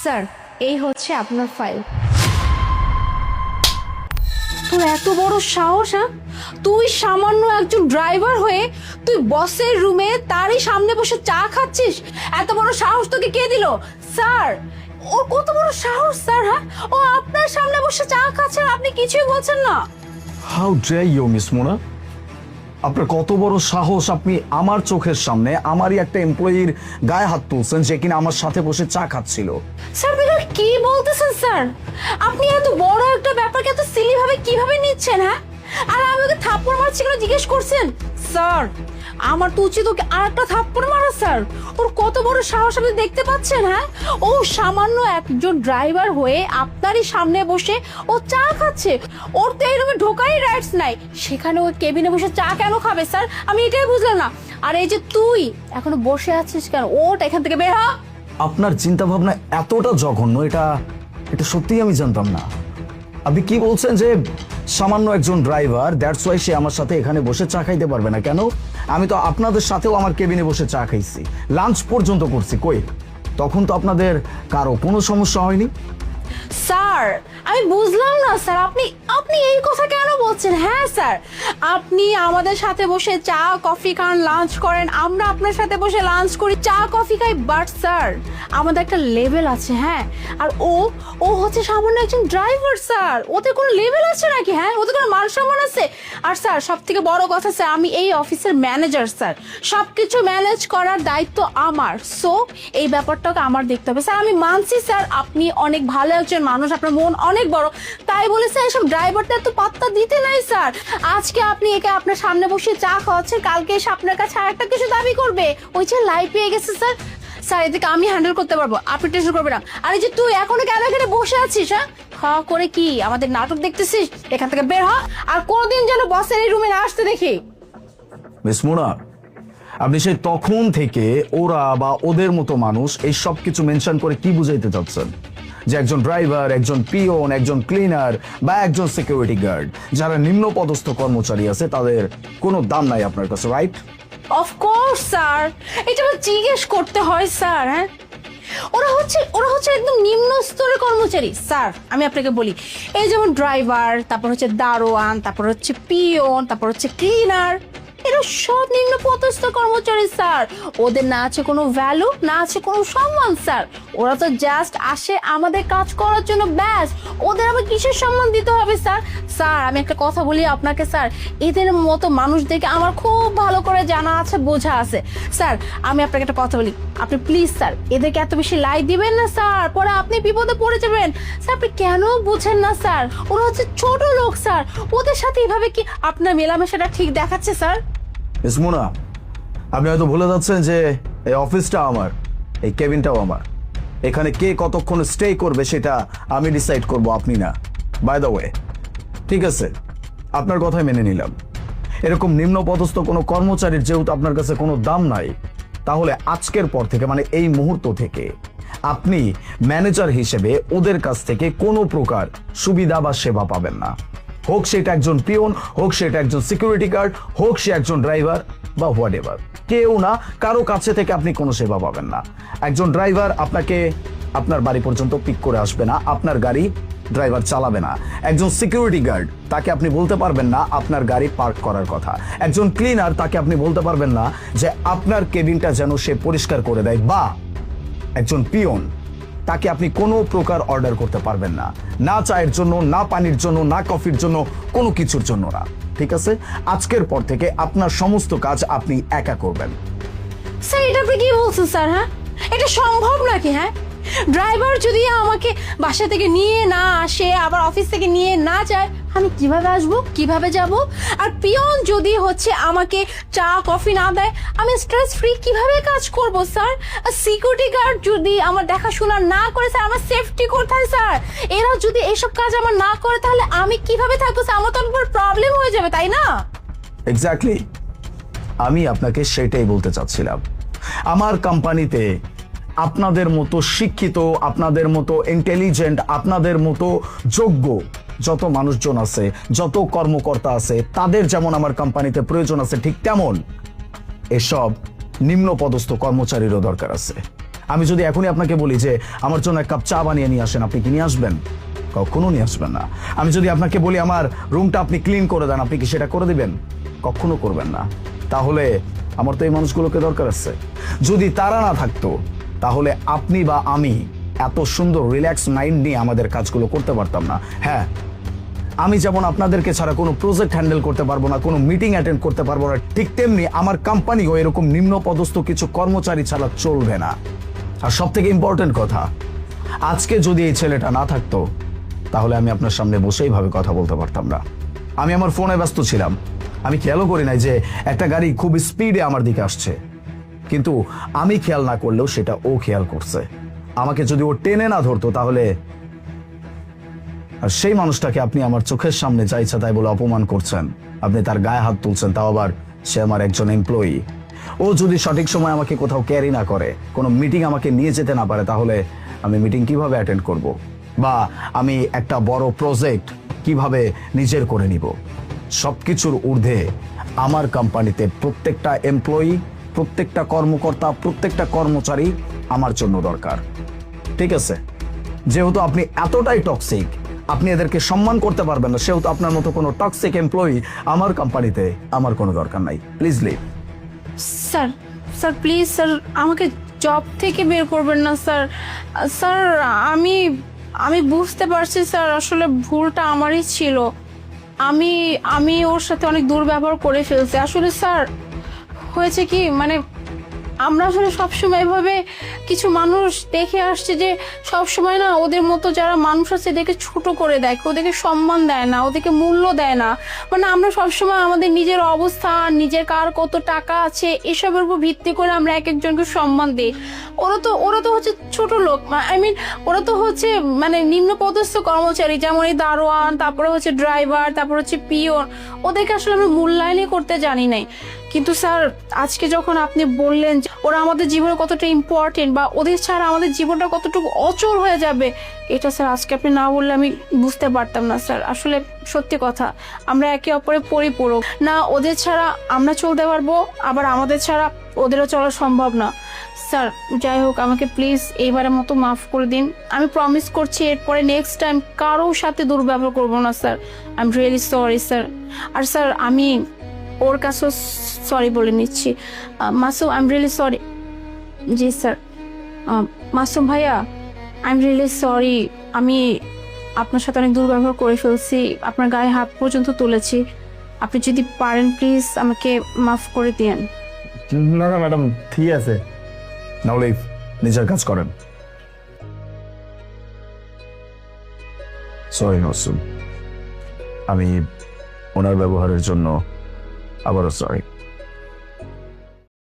Sir এই হচ্ছে আপনার ফাইল। তোর এত বড় সাহস, হ্যাঁ? তুই সামান্য একজন ড্রাইভার হয়ে তুই বসের রুমে তারই সামনে বসে চা খাচ্ছিস? এত বড় সাহস তোকে কে দিল? স্যার ওর কত বড় সাহস স্যার, হ্যাঁ? ও আপনার সামনে বসে চা খাচ্ছে আর আপনি কিছুই বলছেন না। How dare you miss Mona, আপনার কত বড় সাহস, আপনি আমার চোখের সামনে আমারই একটা এমপ্লয়ির গায়ে হাত তুলছেন যে কিনা আমার সাথে বসে চা খাচ্ছিল। স্যার আপনি কি বলতেছেন স্যার? আপনি এত বড় একটা ব্যাপারকে এত সিলি ভাবে কিভাবে নিচ্ছেন, হ্যাঁ? আর আমি ওকে থাপ্পড় মারছি কেন জিজ্ঞেস করছেন? স্যার আমার তো উচিত ওকে আর একটা থাপ্পড় মারা স্যার। ওর কত বড় সাহস আপনি দেখতে পাচ্ছেন, হ্যাঁ? ও সামান্য একজন ড্রাইভার হয়ে আপনারই সামনে বসে ও চা খাচ্ছে। ওর তো এই রুমে ঢোকারই রাইটস নাই, সেখানে ও কেবিনে বসে চা কেন খাবে স্যার? আমি এটাই বুঝলাম না। আর এই যে তুই এখনো বসে আছিস কেন? ওটা এখান থেকে বের হ। আপনার চিন্তা ভাবনা এতটা জঘন্য, এটা সত্যিই আমি জানতাম না। আপনি কি বলছেন যে সামান্য একজন ড্রাইভার, দ্যাটস ওয়াই সে আমার সাথে এখানে বসে চা খাইতে পারবে না? কেন, আমি তো আপনাদের সাথেও আমার কেবিনে বসে চা খাইছি, লাঞ্চ পর্যন্ত করছি। কই, তখন তো আপনাদের কারো কোনো সমস্যা হয়নি। স্যার আমি বুঝলাম না স্যার, আপনি আপনি এই কথা কেন বলছেন? হ্যাঁ স্যার, আপনি আমাদের সাথে বসে চা কফি খান, লাঞ্চ করেন, আমরা আপনার সাথে বসে লাঞ্চ করি, চা কফি খাই, বাট স্যার আমাদের একটা লেভেল আছে, হ্যাঁ? আর ও হচ্ছে সামান্য একজন ড্রাইভার স্যার, ওতে কোনো লেভেল আছে নাকি? হ্যাঁ, ওতে কোনো মান সম্মান আছে? আর স্যার সব থেকে বড় কথা স্যার, আমি এই অফিসের ম্যানেজার স্যার, সবকিছু ম্যানেজ করার দায়িত্ব আমার। সো এই ব্যাপারটাকে আমার দেখতে হবে স্যার। আমি মানছি স্যার আপনি অনেক ভালো একজন মানুষ, আপনার মন অনেক বড়, তাই বলে স্যার এসব ড্রাইভারদের তো পাত্তা দিতে নাই স্যার। আজকে আপনি একে আপনার সামনে বসে চা খাওয়াচ্ছেন, কালকে এসে আপনার কাছে আর একটা কিছু দাবি করবে, ওই যে লাইফ পেয়ে গেছে স্যার। স্যার এদিকে আমি হ্যান্ডেল করতে পারবো, আপনি টেনশন করবেন না। আর এই যে তুই এখনো কেন এখানে বসে আছিস? হ্যাঁ, খাওয়া করে কি আমাদের নাটক দেখতেছিস? এখান থেকে বের হ, আর কোনোদিন যেন বসের এই রুমে না আসতে দেখি। মিস মোনা, আপনি সেই তখন থেকে ওরা বা ওদের মতো মানুষ এই সব কিছু মেনশন করে কি বুঝাইতে চাচ্ছেন? যে একজন ড্রাইভার, একজন পিওন, একজন ক্লিনার বা একজন সিকিউরিটি গার্ড, যারা নিম্ন পদস্থ কর্মচারী আছে, তাদের কোনো দাম নাই আপনার কাছে, রাইট? অফকোর্স স্যার, এটা আমার জিজ্ঞেস করতে হয় স্যার? হ্যাঁ, ওরা হচ্ছে একদম নিম্ন স্তরের কর্মচারী স্যার। আমি আপনাকে বলি, এই যেমন ড্রাইভার, তারপর হচ্ছে দারোয়ান, তারপর হচ্ছে পিওন, তারপর হচ্ছে ক্লিনার, এরা সব নিম্ন পদস্থ কর্মচারী স্যার। ওদের না আছে কোনো ভ্যালু, না আছে কোনো সম্মান স্যার। ওরা তো জাস্ট আসে আমাদের কাজ করার জন্য, ব্যাস। ওদের আবার কিসের সম্মান দিতে হবে স্যার? স্যার আমি একটা কথা বলি আপনাকে স্যার, এদের মতো মানুষদেরকে আমার খুব ভালো করে জানা আছে, বোঝা আছে স্যার। আমি আপনাকে একটা কথা বলি, আপনি প্লিজ স্যার এদেরকে এত বেশি লাই দিবেন না স্যার, পরে আপনি বিপদে পড়ে যাবেন স্যার। আপনি কেন বুঝেন না স্যার? ওরা হচ্ছে ছোট লোক স্যার, ওদের সাথে এভাবে কি আপনার মেলামেশাটা ঠিক দেখাচ্ছে স্যার? মিস মোনা, আপনি হয়তো ভুলে যাচ্ছেন যে এই অফিসটা আমার, এই কেবিনটাও আমার। এখানে কে কতক্ষণ স্টে করবে সেটা আমি ডিসাইড করব, আপনি না। বাই দ্য ওয়ে, ঠিক আছে, আপনার কথাই মেনে নিলাম। এরকম নিম্ন পদস্থ কোনো কর্মচারীর যেহেতু আপনার কাছে কোনো দাম নাই, তাহলে আজকের পর থেকে, মানে এই মুহূর্ত থেকে, আপনি ম্যানেজার হিসেবে ওদের কাছ থেকে কোনো প্রকার সুবিধা বা সেবা পাবেন না। হোক সেটা একজন পিওন, হোক সেটা একজন সিকিউরিটি গার্ড, হোক সে একজন ড্রাইভার বা হোয়াট এভার, কেউ না, কারো কাছে থেকে আপনি কোনো সেবা পাবেন না। একজন ড্রাইভার আপনাকে আপনার বাড়ি পর্যন্ত পিক করে আসবে না, আপনার গাড়ি ড্রাইভার চালাবে না। একজন সিকিউরিটি গার্ড, তাকে আপনি বলতে পারবেন না আপনার গাড়ি পার্ক করার কথা। একজন ক্লিনার, তাকে আপনি বলতে পারবেন না যে আপনার কেবিনটা যেন সে পরিষ্কার করে দেয়। বা একজন পিওন, তাকে আপনি কোনো প্রকার অর্ডার করতে পারবেন না, না চায়ের জন্য, না পানির জন্য, না কফির জন্য, কোনো কিছুর জন্য না। ঠিক আছে, আজকের পর থেকে আপনার সমস্ত কাজ আপনি একা করবেন। স্যার এটা আপনি কি বলছেন স্যার? হ্যাঁ, এটা সম্ভব নাকি? হ্যাঁ, ড্রাইভার যদি আমাকে বাসা থেকে নিয়ে না আসে, আবার অফিস থেকে নিয়ে না যায়, আমি কিভাবে আসবো, কিভাবে যাব? আর পিয়ন যদি হচ্ছে আমাকে চা কফি না দেয়, আমি স্ট্রেস ফ্রি কিভাবে কাজ করব স্যার? আর সিকিউরিটি গার্ড যদি আমার দেখাশোনা না করে স্যার, আমার সেফটি কোথায় স্যার? এরা যদি এইসব কাজ আমার না করে, তাহলে আমি কিভাবে থাকবো স্যার? আমার তো অনেক প্রবলেম হয়ে যাবে, তাই না? এক্স্যাক্টলি, আমি আপনাকে সেটাই বলতে চাচ্ছিলাম। আমার কোম্পানিতে আপনাদের মতো শিক্ষিত, আপনাদের মতো ইন্টেলিজেন্ট, আপনাদের মতো যোগ্য যত মানুষজন আছে, যত কর্মকর্তা আছে, তাদের যেমন আমার কোম্পানিতে প্রয়োজন আছে, ঠিক তেমন এসব নিম্ন পদস্থ কর্মচারীরও দরকার আছে। আমি যদি এখনই আপনাকে বলি যে আমার জন্য এক কাপ চা বানিয়ে নিয়ে আসেন, আপনি কি নিয়ে আসবেন? কখনো নিয়ে আসবেন না। আমি যদি আপনাকে বলি আমার রুমটা আপনি ক্লিন করে দেন, আপনি কি সেটা করে দিবেন? কখনো করবেন না। তাহলে আমার তো এই মানুষগুলোকে দরকার আছে। যদি তারা না থাকতো তাহলে আপনি বা আমি এত সুন্দর রিল্যাক্স মাইন্ড নিয়ে আমাদের কাজগুলো করতে পারতাম না। হ্যাঁ, আমি যেমন আপনাদেরকে ছাড়া কোনো প্রজেক্ট হ্যান্ডেল করতে পারবো না, কোনো মিটিং অ্যাটেন্ড করতে পারবো না, ঠিক তেমনি আমার কোম্পানিও এরকম নিম্ন পদস্থ কিছু কর্মচারী ছাড়া চলবে না। আর সব থেকে ইম্পর্টেন্ট কথা, আজকে যদি এই ছেলেটা না থাকতো তাহলে আমি আপনার সামনে বসেই ভাবে কথা বলতে পারতাম না। আমি আমার ফোনে ব্যস্ত ছিলাম, আমি খেয়ালও করি নাই যে একটা গাড়ি খুব স্পিডে আমার দিকে আসছে, কিন্তু আমি খেয়াল না করলেও সেটা ও খেয়াল করছে। আমাকে যদি ও টেনে না ধরতো তাহলে, আর সেই মানুষটাকে আপনি আমার চোখের সামনে যা ইচ্ছা তাই বলে অপমান করছেন, আপনি তার গায়ে হাত তুলছেন, তাও আবার সে আমার একজন এমপ্লয়ি। ও যদি সঠিক সময় আমাকে কোথাও ক্যারি না করে, কোনো মিটিং আমাকে নিয়ে যেতে না পারে, তাহলে আমি মিটিং কিভাবে অ্যাটেন্ড করব? বা আমি একটা বড় প্রজেক্ট কিভাবে নিজের করে নিব? সবকিছুর ঊর্ধ্বে আমার কোম্পানিতে প্রত্যেকটা এমপ্লয়ি, প্রত্যেকটা কর্মকর্তা, প্রত্যেকটা কর্মচারী আমার জন্য দরকার। ঠিক আছে, যেহেতু আপনি এতটাই টক্সিক, আপনি এদেরকে সম্মান করতে পারবেন না, সেহেতু আপনার মতো কোনো টক্সিক এমপ্লয়ি আমার কোম্পানিতে আমার কোনো দরকার নাই। Please leave. Sir, sir please sir, আমাকে জব থেকে বের করবেন না স্যার। স্যার আমি আমি বুঝতে পারছি স্যার, আসলে ভুলটা আমারই ছিল। আমি আমি ওর সাথে অনেক দুর্ব্যবহার করে ফেলছি। আসলে স্যার হয়েছে কি, মানে আমরা আসলে সবসময় এভাবে কিছু মানুষ দেখে আসছে যে সবসময় না ওদের মতো যারা মানুষ আছে এদেরকে ছোট করে দেখে, ওদেরকে সম্মান দেয় না, ওদেরকে মূল্য দেয় না। মানে আমরা সবসময় আমাদের নিজের অবস্থান, নিজের কার কত টাকা আছে এসবের উপর ভিত্তি করে আমরা এক একজনকে সম্মান দিই। ওরা তো হচ্ছে ছোট লোক, আই মিন ওরা তো হচ্ছে মানে নিম্ন পদস্থ কর্মচারী, যেমন এই দারোয়ান, তারপরে হচ্ছে ড্রাইভার, তারপর হচ্ছে পিয়ন। ওদেরকে আসলে আমরা মূল্যায়নই করতে জানি নাই। কিন্তু স্যার আজকে যখন আপনি বললেন যে ওরা আমাদের জীবনে কতটা ইম্পর্টেন্ট বা ওদের ছাড়া আমাদের জীবনটা কতটুকু অচল হয়ে যাবে, এটা স্যার আজকে আপনি না বললে আমি বুঝতে পারতাম না স্যার। আসলে সত্যি কথা, আমরা একে অপরের পরিপূরক না, ওদের ছাড়া আমরা চলতে পারবো, আবার আমাদের ছাড়া ওদেরও চলা সম্ভব না। স্যার যাই হোক, আমাকে প্লিজ এইবারের মতো মাফ করে দিন। আমি প্রমিস করছি এরপরে নেক্সট টাইম কারোর সাথে দুর্ব্যবহার করবো না sir. I am really sorry sir. আর স্যার আমি ওর কাছেও সরি বলে নিচ্ছি। Masum, I am really sorry. জি স্যার। মাসুম ভাইয়া, আই এম রিয়েলি সরি। আমি আপনার সাথে অনেক দুর্ব্যবহার করে ফেলছি, আপনার গায়ে হাত পর্যন্ত তুলেছি। আপনি যদি পারেন প্লিজ আমাকে মাফ করে দিন। না না ম্যাডাম, ঠিক আছে। নাও লিভ, নিজের কাজ করেন। সরি মাসুম, আমি ওনার ব্যবহারের জন্য আবারও সরি।